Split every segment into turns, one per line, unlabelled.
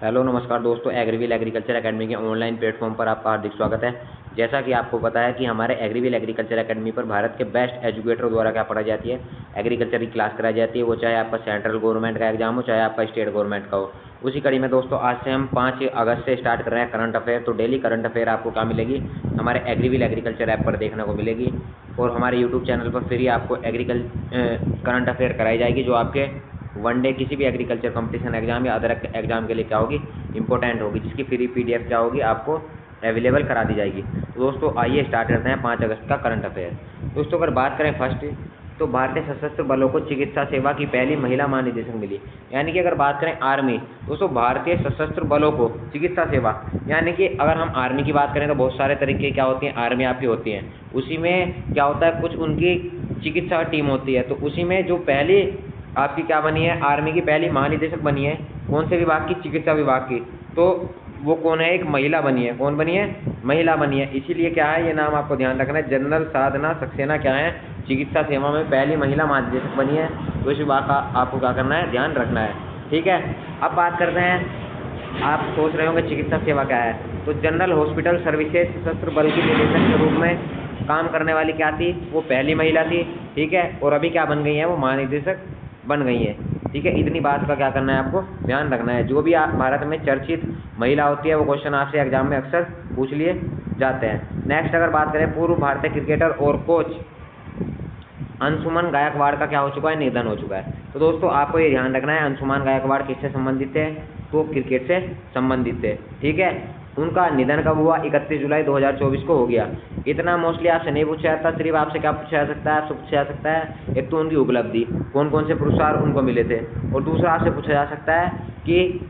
Hello नमस्कार दोस्तों, एग्रीविल agriculture academy के ऑनलाइन प्लेटफॉर्म पर आपका हार्दिक स्वागत है। जैसा कि आपको पता है कि हमारे एग्रीविल एग्रीकल्चर एकेडमी पर भारत के बेस्ट एजुकेटर द्वारा क्या पढ़ाई जाती है, एग्रीकल्चर की क्लास कराई जाती है। वो चाहे आपका सेंट्रल गवर्नमेंट का एग्जाम हो, चाहे आपका स्टेट गवर्नमेंट का हो। उसी कड़ी में दोस्तों आज से हम 5 अगस्त से स्टार्ट कर रहे हैं करंट अफेयर। तो डेली करंट अफेयर आपको क्या मिलेगी, हमारे एग्रीविल एग्रीकल्चर ऐप पर देखने को मिलेगी और हमारे यूट्यूब चैनल पर फ्री आपको करंट अफेयर कराई जाएगी, जो आपके वनडे किसी भी एग्रीकल्चर कंपटीशन एग्जाम या अदर एग्जाम के लिए क्या होगी, इंपॉर्टेंट होगी, जिसकी फ्री पीडीएफ क्या होगी आपको अवेलेबल करा दी जाएगी। तो दोस्तों आइए स्टार्ट करते हैं 5 अगस्त का करंट अफेयर। दोस्तों अगर बात करें फर्स्ट, तो भारतीय सशस्त्र बलों को चिकित्सा सेवा की पहली महिला महानिदेशक मिली। यानी कि अगर बात करें आर्मी, दोस्तों भारतीय सशस्त्र बलों को चिकित्सा सेवा, यानी कि अगर हम आर्मी की बात करें तो बहुत सारे तरीके क्या होती हैं, आर्मी आपकी होती हैं। उसी में क्या होता है, कुछ उनकी चिकित्सा टीम होती है। तो उसी में जो पहली आपकी क्या बनी है, आर्मी की पहली महानिदेशक बनी है, कौन से विभाग की, चिकित्सा विभाग की। तो वो कौन है, एक महिला बनी है। कौन बनी है, महिला बनी है। इसीलिए क्या है, ये नाम आपको ध्यान रखना है, जनरल साधना सक्सेना क्या है, चिकित्सा सेवा में पहली महिला महानिदेशक बनी है। तो इस विभाग का आपको क्या करना है, ध्यान रखना है। ठीक है, अब बात करते हैं, आप सोच रहे होंगे चिकित्सा सेवा क्या है। तो जनरल हॉस्पिटल सर्विसेज सशस्त्र बल की निदेशक के रूप में काम करने वाली क्या थी, वो पहली महिला थी। ठीक है, और अभी क्या बन गई है, वो महानिदेशक बन गई है। ठीक है, इतनी बात का क्या करना है, आपको ध्यान रखना है। जो भी भारत में चर्चित महिला होती है वो क्वेश्चन आपसे एग्जाम में अक्सर पूछ लिए जाते हैं। नेक्स्ट अगर बात करें, पूर्व भारतीय क्रिकेटर और कोच अंशुमन गायकवाड़ का क्या हो चुका है, निधन हो चुका है। तो दोस्तों आपको ये ध्यान रखना है, अंशुमन गायकवाड़ किससे संबंधित है, तो क्रिकेट से संबंधित है। ठीक है, उनका निधन कब हुआ, 31 जुलाई 2024 को हो गया। इतना मोस्टली आपसे नहीं पूछा जाता, सिर्फ आपसे क्या पूछा जा सकता है, आपसे पूछा जा सकता है एक तो उनकी उपलब्धि, कौन कौन से पुरस्कार उनको मिले थे, और दूसरा आपसे पूछा जा सकता है कि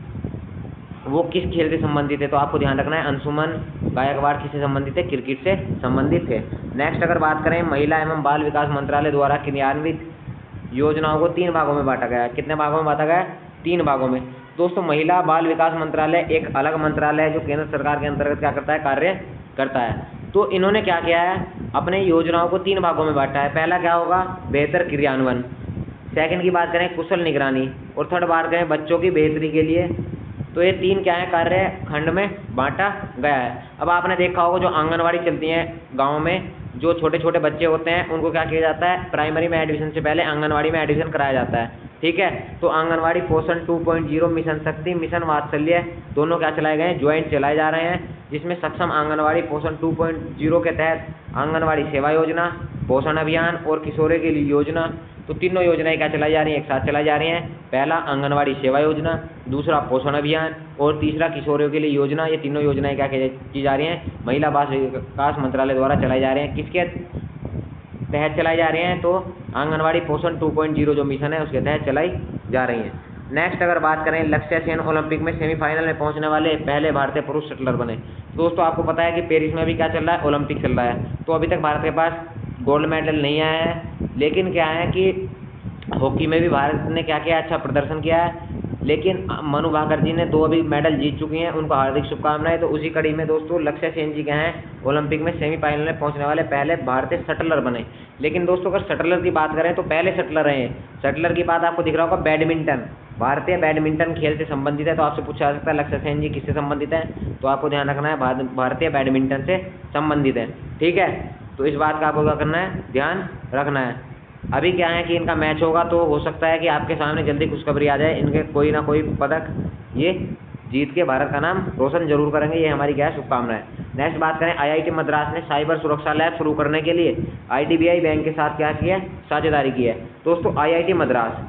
वो किस खेल से संबंधित है। तो आपको ध्यान रखना है, अंशुमन गायकवाड़ किससे संबंधित है, क्रिकेट से संबंधित है। नेक्स्ट अगर बात करें, महिला एवं बाल विकास मंत्रालय द्वारा क्रियान्वित योजनाओं को 3 भागों में बांटा गया है। कितने भागों में बांटा गया है, 3 भागों में। दोस्तों महिला बाल विकास मंत्रालय एक अलग मंत्रालय है जो केंद्र सरकार के अंतर्गत क्या करता है, कार्य करता है। तो इन्होंने क्या किया है, अपने योजनाओं को 3 भागों में बांटा है। पहला क्या होगा, बेहतर क्रियान्वयन। सेकंड की बात करें, कुशल निगरानी। और थर्ड बात करें, बच्चों की बेहतरी के लिए। तो ये 3 क्या है, कार्य खंड में बांटा गया है। अब आपने देखा होगा, जो आंगनवाड़ी चलती हैं गाँव में, जो छोटे छोटे बच्चे होते हैं उनको क्या किया जाता है, प्राइमरी में एडमिशन से पहले आंगनवाड़ी में एडमिशन कराया जाता है। ठीक है, तो आंगनवाड़ी पोषण 2.0, मिशन शक्ति, मिशन वात्सल्य, दोनों क्या चलाए गए हैं, ज्वाइंट चलाए जा रहे हैं। जिसमें सक्षम आंगनवाड़ी पोषण 2.0 के तहत आंगनवाड़ी सेवा योजना, पोषण अभियान और किशोरों के लिए योजना, तो तीनों योजनाएं क्या चलाई जा रही हैं, एक साथ चलाई जा रही हैं। पहला आंगनवाड़ी सेवा योजना, दूसरा पोषण अभियान और तीसरा किशोरों के लिए योजना। ये तीनों योजनाएं क्या की जा रही हैं, महिला बाल विकास मंत्रालय द्वारा चलाई जा रही हैं। किसके तहत चलाई जा रही हैं, तो आंगनवाड़ी पोषण 2.0 जो मिशन है उसके तहत चलाई जा रही हैं। नेक्स्ट अगर बात करें, लक्ष्य सेन ओलंपिक में सेमीफाइनल में पहुंचने वाले पहले भारतीय पुरुष शटलर बने। दोस्तों आपको पता है कि पेरिस में भी क्या चल रहा है, ओलंपिक चल रहा है। तो अभी तक भारत के पास गोल्ड मेडल नहीं आया है, लेकिन क्या है कि हॉकी में भी भारत ने क्या किया, अच्छा प्रदर्शन किया है। लेकिन मनु भाकर जी ने 2 अभी मेडल जीत चुकी हैं, उनको हार्दिक शुभकामनाएं। तो उसी कड़ी में दोस्तों लक्ष्य सेन जी क्या हैं, ओलंपिक में सेमीफाइनल में पहुंचने वाले पहले भारतीय शटलर बने। लेकिन दोस्तों अगर शटलर की बात करें तो पहले शटलर हैं। शटलर की बात आपको दिख रहा होगा, बैडमिंटन, भारतीय बैडमिंटन खेल से संबंधित है। तो आपसे पूछा जा सकता है लक्ष्य सेन जी किससे संबंधित है, तो आपको ध्यान रखना है भारतीय बैडमिंटन से संबंधित है। ठीक है, तो इस बात का आपको क्या करना है, ध्यान रखना है। अभी क्या है कि इनका मैच होगा, तो हो सकता है कि आपके सामने जल्दी खुशखबरी आ जाए, इनके कोई ना कोई पदक ये जीत के भारत का नाम रोशन जरूर करेंगे। ये हमारी क्या है, शुभकामनाएं। नेक्स्ट बात करें, आईआईटी मद्रास ने साइबर सुरक्षा लैब शुरू करने के लिए आईडीबीआई बैंक के साथ क्या किया है, साझेदारी की है। दोस्तों IIT Madras,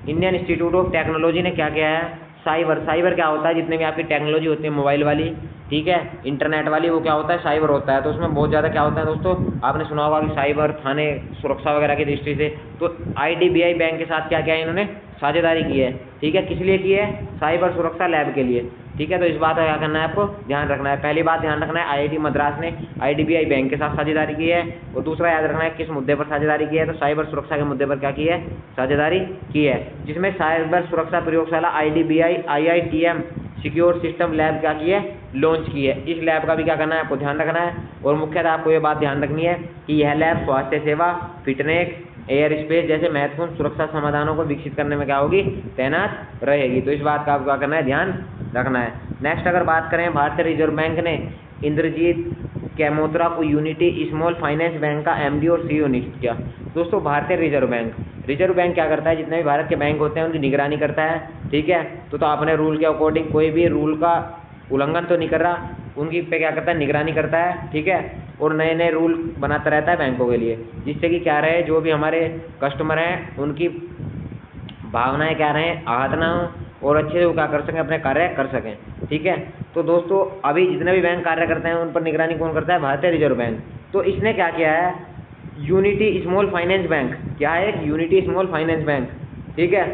Indian institute of technology ने क्या किया है, साइबर क्या होता है, जितने भी आपकी टेक्नोलॉजी होती है मोबाइल वाली, ठीक है, इंटरनेट वाली, वो क्या होता है, साइबर होता है। तो उसमें बहुत ज़्यादा क्या होता है दोस्तों, आपने सुना होगा कि साइबर थाने सुरक्षा वगैरह की दृष्टि से, तो आईडीबीआई बैंक के साथ क्या है, इन्होंने साझेदारी की है। ठीक है, किस लिए की है, साइबर सुरक्षा लैब के लिए। ठीक है, तो इस बात का क्या करना है, आपको ध्यान रखना है। पहली बात ध्यान रखना है, आईआईटी मद्रास ने आईडीबीआई बैंक के साथ साझेदारी की है। और दूसरा याद रखना है किस मुद्दे पर साझेदारी की है, तो साइबर सुरक्षा के मुद्दे पर क्या की है, साझेदारी की है। जिसमें साइबर सुरक्षा प्रयोगशाला IDBI IITM secure system lab क्या की है, लॉन्च की है। इस लैब का भी क्या करना है, आपको ध्यान रखना है। और मुख्यतः आपको ये बात ध्यान रखनी है कि यह लैब स्वास्थ्य सेवा, फिटनेस, एयर स्पेस जैसे महत्वपूर्ण सुरक्षा समाधानों को विकसित करने में क्या होगी, तैनात रहेगी। तो इस बात का आपको क्या करना है, ध्यान रखना है। नेक्स्ट अगर बात करें, भारतीय रिजर्व बैंक ने इंद्रजीत कैमोत्रा को यूनिटी स्मॉल फाइनेंस बैंक का एमडी और सीईओ नियुक्त किया। दोस्तों भारतीय रिजर्व बैंक क्या करता है, जितने भी भारत के बैंक होते हैं उनकी निगरानी करता है, ठीक है। तो अपने रूल के अकॉर्डिंग कोई भी रूल का उल्लंघन तो नहीं कर रहा, उनकी पे क्या करता है, निगरानी करता है, ठीक है। और नए नए रूल बनाता रहता है बैंकों के लिए, जिससे कि क्या रहे, जो भी हमारे कस्टमर हैं उनकी भावनाएं क्या रहें, आहत ना हो और अच्छे से वो क्या कर सकें, अपने कार्य कर सकें, ठीक है। तो दोस्तों अभी जितने भी बैंक कार्य करते हैं उन पर निगरानी कौन करता है, भारतीय रिजर्व बैंक। तो इसने क्या किया है, यूनिटी स्मॉल फाइनेंस बैंक, क्या है, एक यूनिटी स्मॉल फाइनेंस बैंक, ठीक है।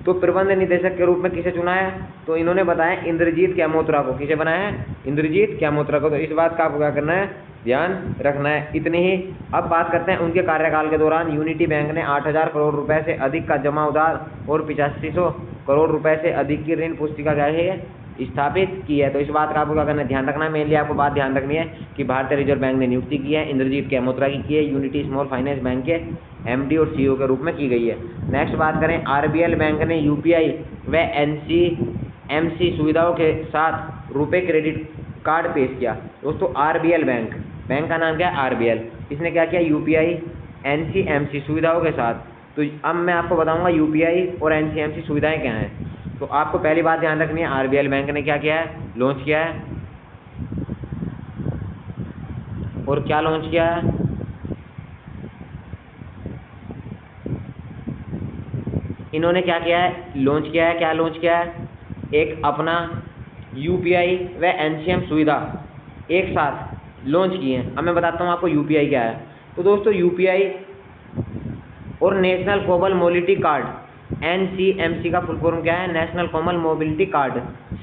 तो प्रबंध निदेशक के रूप में किसे चुना है, तो इन्होंने बताया इंद्रजीत कैमोत्रा को। किसे बनाया है, इंद्रजीत कैमोत्रा को। तो इस बात का आपको क्या करना है, ध्यान रखना है, इतनी ही। अब बात करते हैं उनके कार्यकाल के दौरान यूनिटी बैंक ने 8,000 करोड़ रुपए से अधिक का जमा उधार और 8500 करोड़ रुपए से अधिक की ऋण पुस्तिका क्या है, स्थापित की है। तो इस बात का आपको क्या करना है, ध्यान रखना है। मेनली आपको बात ध्यान रखनी है कि भारतीय रिजर्व बैंक ने नियुक्ति की है, इंद्रजीत कैमोत्रा की है, यूनिटी स्मॉल फाइनेंस बैंक के एमडी और सीईओ के रूप में की गई है। नेक्स्ट बात करें, आरबीएल बैंक ने यूपीआई व एनसीएमसी सुविधाओं के साथ रुपए क्रेडिट कार्ड पेश किया। दोस्तों आरबीएल बैंक का नाम क्या है, आरबीएल। इसने क्या किया, यूपीआई एनसीएमसी सुविधाओं के साथ। तो अब मैं आपको बताऊंगा यूपीआई और एनसीएमसी सुविधाएं क्या हैं। तो आपको पहली बात ध्यान रखनी है, आरबीएल बैंक ने क्या किया है, लॉन्च किया है। और क्या लॉन्च किया है, इन्होंने क्या किया है, लॉन्च किया है। क्या लॉन्च किया है, एक अपना यूपीआई व एनसीएम सुविधा एक साथ लॉन्च की है। अब मैं बताता हूँ आपको यूपीआई क्या है। तो दोस्तों यूपीआई और national common mobility card, NCMC का फुल फॉर्म क्या है, नेशनल कॉमन मोबिलिटी कार्ड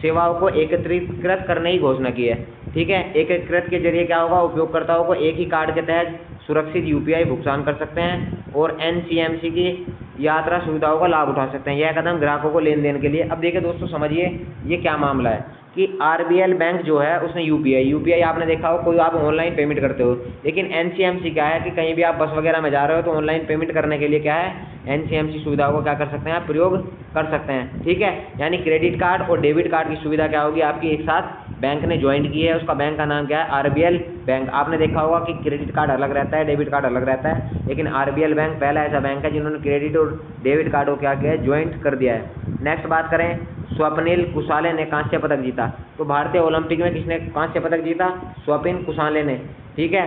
सेवाओं को एकीकृत करने की घोषणा की है, ठीक है। एकीकृत के जरिए क्या होगा, उपयोगकर्ताओं को एक ही कार्ड के तहत सुरक्षित यूपीआई भुगतान कर सकते हैं और एनसीएमसी की यात्रा सुविधाओं का लाभ उठा सकते हैं। यह कदम ग्राहकों को लेन देन के लिए। अब देखिए दोस्तों समझिए ये क्या मामला है कि आरबीएल बैंक जो है उसने यूपीआई आपने देखा हो, कोई आप ऑनलाइन पेमेंट करते हो, लेकिन एनसीएमसी क्या है कि कहीं भी आप बस वगैरह में जा रहे हो तो ऑनलाइन पेमेंट करने के लिए क्या है, एनसीएमसी सुविधाओं को क्या कर सकते हैं, आप प्रयोग कर सकते हैं, ठीक है। यानी क्रेडिट कार्ड और डेबिट कार्ड की सुविधा क्या होगी आपकी, एक साथ बैंक ने ज्वाइंट की है। उसका बैंक का नाम क्या है, आरबीएल बैंक। आपने देखा होगा कि क्रेडिट कार्ड अलग रहता है, डेबिट कार्ड अलग रहता है, लेकिन आरबीएल बैंक पहला ऐसा बैंक है जिन्होंने क्रेडिट और डेबिट कार्ड को क्या किया है, ज्वाइंट कर दिया है। नेक्स्ट बात करें, स्वप्निल कुसाले ने कांस्य पदक जीता। तो भारतीय ओलंपिक में किसने कांस्य पदक जीता, स्वप्निल कुसाले ने, ठीक है।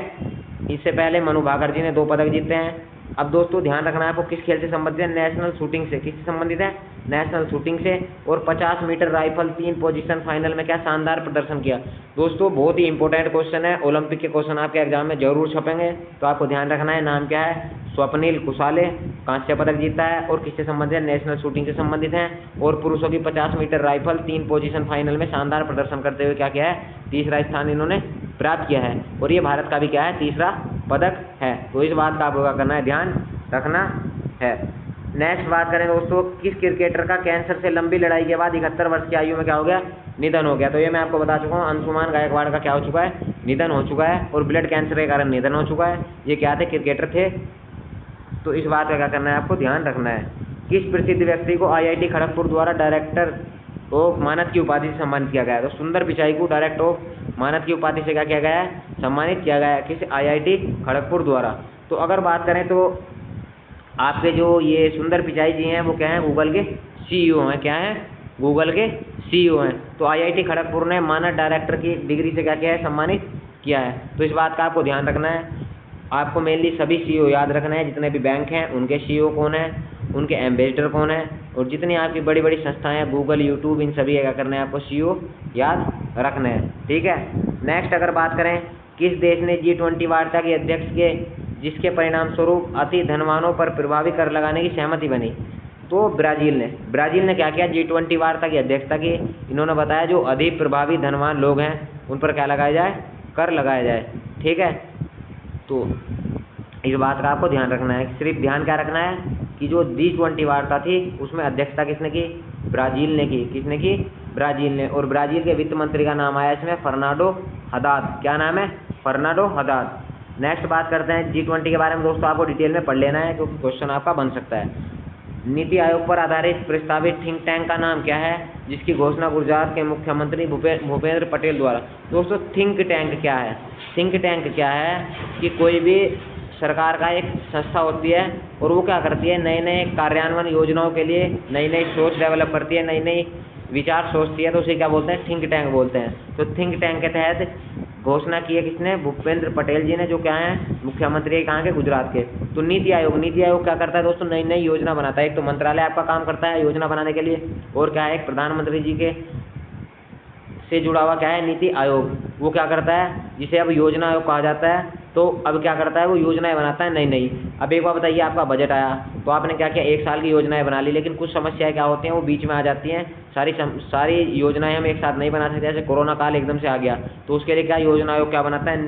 इससे पहले मनु भाकर जी ने 2 पदक जीते हैं। अब दोस्तों ध्यान रखना है आपको, किस खेल से संबंधित है, नेशनल शूटिंग से। किससे संबंधित है, नेशनल शूटिंग से। और 50 मीटर राइफल 3 पोजीशन फाइनल में क्या शानदार प्रदर्शन किया। दोस्तों बहुत ही इंपॉर्टेंट क्वेश्चन है, ओलंपिक के क्वेश्चन आपके एग्जाम में जरूर छपेंगे, तो आपको ध्यान रखना है। नाम क्या है, स्वप्निल कुसाले, कांस्य पदक जीता है और किससे संबंधित है, नेशनल शूटिंग से संबंधित है। और पुरुषों की 50 मीटर राइफल 3 पोजीशन फाइनल में शानदार प्रदर्शन करते हुए क्या किया है, तीसरा स्थान इन्होंने प्राप्त किया है। और ये भारत का भी क्या है, तीसरा पदक है। तो इस बात का आपको क्या करना है, ध्यान रखना है। नेक्स्ट बात करें दोस्तों, किस क्रिकेटर का कैंसर से लंबी लड़ाई के बाद 71 वर्ष की आयु में क्या हो गया, निधन हो गया। तो ये मैं आपको बता चुका हूँ, अंशुमान गायकवाड़ का क्या हो चुका है, निधन हो चुका है। और ब्लड कैंसर के कारण निधन हो चुका है। ये क्या थे, क्रिकेटर थे। तो इस बात का क्या करना है, आपको ध्यान रखना है। किस प्रसिद्ध व्यक्ति को आईआईटी खड़गपुर द्वारा डायरेक्टर ऑफ मानद की उपाधि से सम्मानित किया गया है। तो सुंदर पिचाई को डायरेक्टर ऑफ मानद की उपाधि से क्या किया गया है, सम्मानित किया गया है, किस, आईआईटी खड़गपुर द्वारा। तो अगर बात करें तो आपके जो ये सुंदर पिचाई जी हैं वो क्या हैं, गूगल के सीईओ हैं। क्या हैं, गूगल के सीईओ हैं। तो आईआईटी खड़गपुर ने मानद डायरेक्टर की डिग्री से क्या किया है, सम्मानित किया है। तो इस बात का आपको ध्यान रखना है। आपको मेनली सभी सीईओ याद रखना है, जितने भी बैंक हैं उनके सीईओ कौन है, उनके एम्बेसडर कौन है, और जितनी आपकी बड़ी बड़ी संस्थाएं हैं, गूगल, यूट्यूब, इन सभी क्या करना है, आपको सीईओ याद रखना है, ठीक है। नेक्स्ट अगर बात करें, किस देश ने G20 वार्ता के अध्यक्ष के जिसके परिणाम स्वरूप अति धनवानों पर प्रभावी कर लगाने की सहमति बनी। तो ब्राज़ील ने क्या किया, G20 वार्ता की अध्यक्षता की। इन्होंने बताया जो अधिक प्रभावी धनवान लोग हैं उन पर क्या लगाया जाए, कर लगाया जाए, ठीक है। तो इस बात का आपको ध्यान रखना है। सिर्फ ध्यान क्या रखना है कि जो G20 वार्ता थी उसमें अध्यक्षता किसने की, ब्राज़ील ने की। किसने की, ब्राज़ील ने। और ब्राज़ील के वित्त मंत्री का नाम आया इसमें फर्नांडो हदाद। क्या नाम है, फर्नांडो हदाद। नेक्स्ट बात करते हैं G20 के बारे में। दोस्तों आपको डिटेल में पढ़ लेना है क्योंकि क्वेश्चन आपका बन सकता है। नीति आयोग पर आधारित प्रस्तावित थिंक टैंक का नाम क्या है, जिसकी घोषणा गुजरात के मुख्यमंत्री भूपेंद्र पटेल द्वारा। दोस्तों थिंक टैंक क्या है? थिंक टैंक क्या है कि कोई भी सरकार का एक संस्था होती है और वो क्या करती है, नए नए कार्यान्वयन योजनाओं के लिए नई नई सोच डेवलप करती है, नई नई विचार सोचती है, तो उसे क्या बोलते हैं? थिंक टैंक बोलते हैं। तो थिंक टैंक के तहत घोषणा की है किसने? भूपेंद्र पटेल जी ने, जो क्या है मुख्यमंत्री है कहाँ के? गुजरात के। तो नीति आयोग क्या करता है दोस्तों? नई नई योजना बनाता है। एक तो मंत्रालय आपका काम करता है योजना बनाने के लिए, और क्या है एक प्रधानमंत्री जी के से जुड़ा हुआ क्या है? नीति आयोग। वो क्या करता है, जिसे अब योजना आयोग कहा जाता है, तो अब क्या करता है? वो योजनाएं बनाता है नई नई। अब एक बार बताइए, आपका बजट आया तो आपने क्या किया? एक साल की योजनाएं बना ली, लेकिन कुछ समस्याएं क्या होती हैं, वो बीच में आ जाती हैं। सारी योजनाएं हम एक साथ नहीं बना सकते। जैसे कोरोना काल एकदम से आ गया, तो उसके लिए क्या योजना आयोग क्या बनाता है?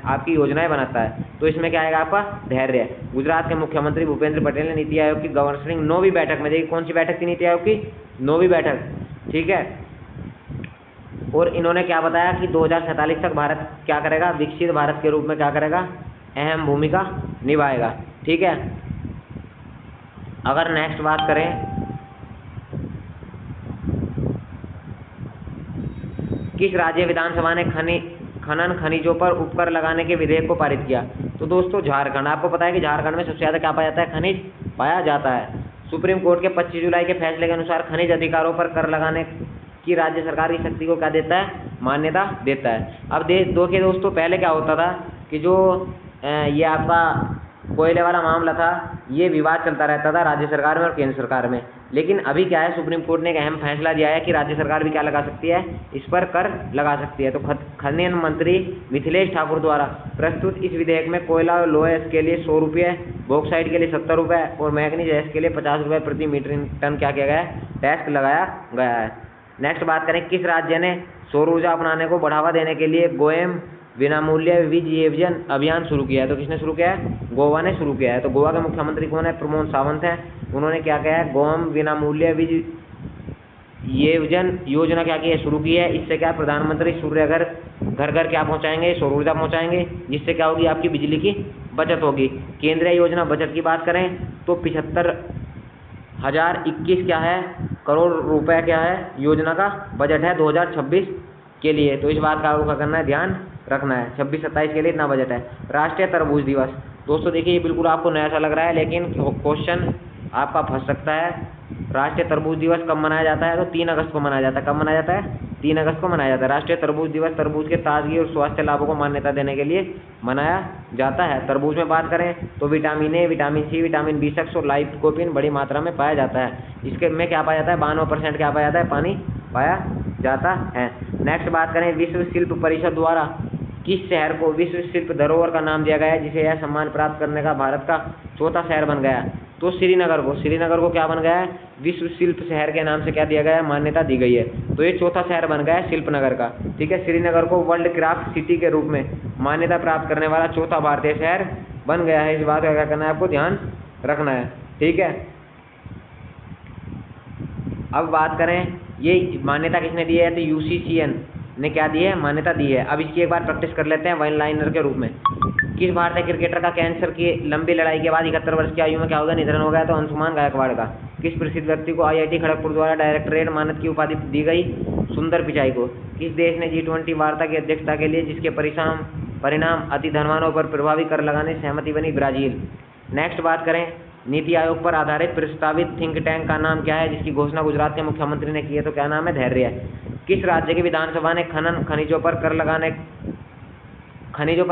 आपकी योजनाएं बनाता है। तो इसमें क्या आएगा? आपका धैर्य। गुजरात के मुख्यमंत्री भूपेंद्र पटेल ने नीति आयोग की गवर्निंग 9वीं बैठक में, देखिए कौन सी बैठक थी नीति आयोग की? 9वीं बैठक, ठीक है। और इन्होंने क्या बताया कि 2047 तक भारत क्या करेगा? विकसित भारत के रूप में क्या करेगा? अहम भूमिका निभाएगा, ठीक है। अगर नेक्स्ट बात करें, किस राज्य विधानसभा ने खनन खनिजों पर उपकर लगाने के विधेयक को पारित किया? तो दोस्तों झारखंड। आपको पता है कि झारखंड में सबसे ज़्यादा क्या पाया जाता है? खनिज पाया जाता है। सुप्रीम कोर्ट के 25 जुलाई के फैसले के अनुसार खनिज अधिकारों पर कर लगाने की राज्य सरकार की शक्ति को क्या देता है? मान्यता देता है। अब दोस्तों पहले क्या होता था कि जो ये आपका कोयले वाला मामला था, ये विवाद चलता रहता था राज्य सरकार में और केंद्र सरकार में। लेकिन अभी क्या है, सुप्रीम कोर्ट ने एक अहम फैसला दिया है कि राज्य सरकार भी क्या लगा सकती है? इस पर कर लगा सकती है। तो खनन मंत्री मिथिलेश ठाकुर द्वारा प्रस्तुत इस विधेयक में कोयला और लोहे के लिए 100 रुपये, बॉक्साइट के लिए 70 रुपये और मैग्नीज एस के लिए 50 रुपये प्रति मीट्रिक टन क्या किया गया है? टैक्स लगाया गया है। नेक्स्ट बात करें, किस राज्य ने सौर ऊर्जा अपनाने को बढ़ावा देने के लिए गोएम विनामूल्य वीज योजन अभियान शुरू किया है? तो किसने शुरू किया है? गोवा ने शुरू किया है। तो गोवा के मुख्यमंत्री कौन है? प्रमोद सावंत हैं। उन्होंने क्या किया है? गोएम विनामूल्य वीज योजन योजना क्या की है? शुरू की है। इससे क्या प्रधानमंत्री सूर्य घर घर क्या पहुंचाएंगे? सौर ऊर्जा पहुंचाएंगे, जिससे क्या होगी? आपकी बिजली की बचत होगी। केंद्रीय योजना बजट की बात करें तो 75,021 क्या है? करोड़ रुपए क्या है? योजना का बजट है 2026 के लिए। तो इस बात का आपको क्या करना है? ध्यान रखना है। 26-27 के लिए इतना बजट है। राष्ट्रीय तरबूज दिवस। दोस्तों देखिए, ये बिल्कुल आपको नया सा लग रहा है, लेकिन क्वेश्चन आपका फंस सकता है। राष्ट्रीय तरबूज दिवस कब मनाया जाता है? तो 3 अगस्त को मनाया जाता है। कब मनाया जाता है? 3 अगस्त को मनाया जाता है। राष्ट्रीय तरबूज दिवस तरबूज के ताजगी और स्वास्थ्य लाभों को मान्यता देने के लिए मनाया जाता है। तरबूज में बात करें तो vitamin A, vitamin C, vitamin B6 और लाइकोपीन बड़ी मात्रा में पाया जाता है। इसके में क्या पाया जाता है? 92% क्या पाया जाता है? पानी पाया जाता है। नेक्स्ट बात करें, विश्व शिल्प परिषद द्वारा किस शहर को विश्व शिल्प धरोहर का नाम दिया गया है, जिसे यह सम्मान प्राप्त करने का भारत का चौथा शहर बन गया? तो श्रीनगर को क्या बन गया है? विश्व शिल्प शहर के नाम से क्या दिया गया है? मान्यता दी गई है। तो ये चौथा शहर बन गया है शिल्पनगर का, ठीक है। श्रीनगर को वर्ल्ड क्राफ्ट सिटी के रूप में मान्यता प्राप्त करने वाला चौथा भारतीय शहर बन गया है। इस बात का क्या करना है? आपको ध्यान रखना है, ठीक है। अब बात करें, ये मान्यता किसने दी है? तो UCCN ने क्या दी है? मान्यता दी है। अब इसकी एक बार प्रैक्टिस कर लेते हैं वन लाइनर के रूप में। किस भारतीय क्रिकेटर का कैंसर की लंबी लड़ाई के बाद 71 वर्ष की आयु में क्या हो गया? निधन हो गया? तो अंशुमान गायकवाड़ का। किस प्रसिद्ध व्यक्ति को IIT खड़गपुर द्वारा डायरेक्टरेट मानद की उपाधि दी गई? सुंदर पिचाई को। किस देश ने G20 वार्ता की अध्यक्षता के लिए, जिसके परिणाम अति धनवानों पर प्रभावी कर लगाने सहमति बनी? ब्राजील। नेक्स्ट बात करें, नीति आयोग पर आधारित प्रस्तावित थिंक टैंक का नाम क्या है, जिसकी घोषणा गुजरात के मुख्यमंत्री ने की है? तो क्या नाम है? धैर्य। किस राज्य की विधानसभा ने खनिजों पर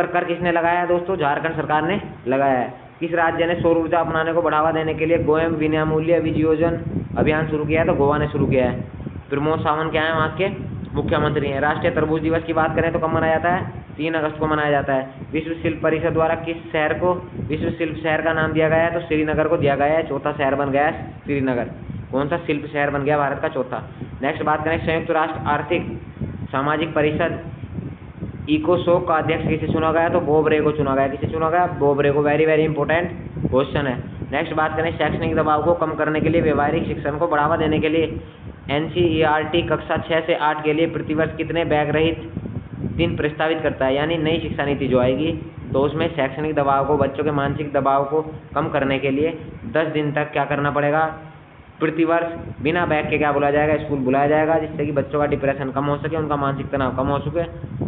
कर किसने लगाया है? दोस्तों झारखंड सरकार ने लगाया है। किस राज्य ने सौर ऊर्जा अपनाने को बढ़ावा देने के लिए गोएम विनामूल्य वीज योजन अभियान शुरू किया है? तो गोवा ने शुरू किया है। प्रमोद सावंत क्या है? वहाँ के मुख्यमंत्री हैं। राष्ट्रीय तरबूज दिवस की बात करें तो कब मनाया जाता है? 3 अगस्त को मनाया जाता है। विश्व शिल्प परिषद द्वारा किस शहर को विश्व शिल्प शहर का नाम दिया गया है? तो श्रीनगर को दिया गया है। चौथा शहर बन गया है श्रीनगर। कौन सा शिल्प शहर बन गया? भारत का चौथा। नेक्स्ट बात करें, संयुक्त राष्ट्र आर्थिक सामाजिक परिषद इकोसोक का अध्यक्ष किसे चुना गया? तो बॉब रे को चुना गया। किसे चुना गया? बॉब रे को। वेरी वेरी इंपॉर्टेंट क्वेश्चन है। नेक्स्ट बात करें, शैक्षणिक दबाव को कम करने के लिए व्यवहारिक शिक्षण को बढ़ावा देने के लिए NCERT कक्षा 6 से 8 के लिए प्रतिवर्ष कितने बैग रहित दिन प्रस्तावित करता है? यानी नई शिक्षा नीति जो आएगी तो उसमें शैक्षणिक दबाव को, बच्चों के मानसिक दबाव को कम करने के लिए 10 दिन तक क्या करना पड़ेगा, प्रतिवर्ष बिना बैग के क्या बुलाया जाएगा, स्कूल बुलाया जाएगा, जिससे कि बच्चों का डिप्रेशन कम हो सके, उनका मानसिक तनाव कम हो सके।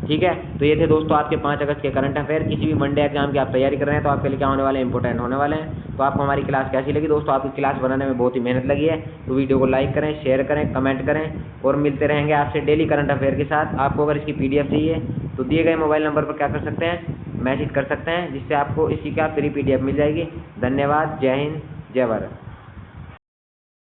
ठीक है, तो ये थे दोस्तों आपके 5 अगस्त के करंट अफेयर। किसी भी वनडे एग्जाम की आप तैयारी कर रहे हैं तो आपके लिए क्या होने वाले हैं, इंपॉर्टेंट होने वाले हैं। तो आपको हमारी क्लास कैसी लगी दोस्तों, आपकी क्लास बनाने में बहुत ही मेहनत लगी है, तो वीडियो को लाइक करें, शेयर करें, कमेंट करें, और मिलते रहेंगे आपसे डेली करंट अफेयर के साथ। आपको अगर इसकी PDF चाहिए तो दिए गए मोबाइल नंबर पर क्या कर सकते हैं, मैसेज कर सकते हैं, जिससे आपको इसी का फ्री PDF मिल जाएगी। धन्यवाद, जय हिंद, जय भारत।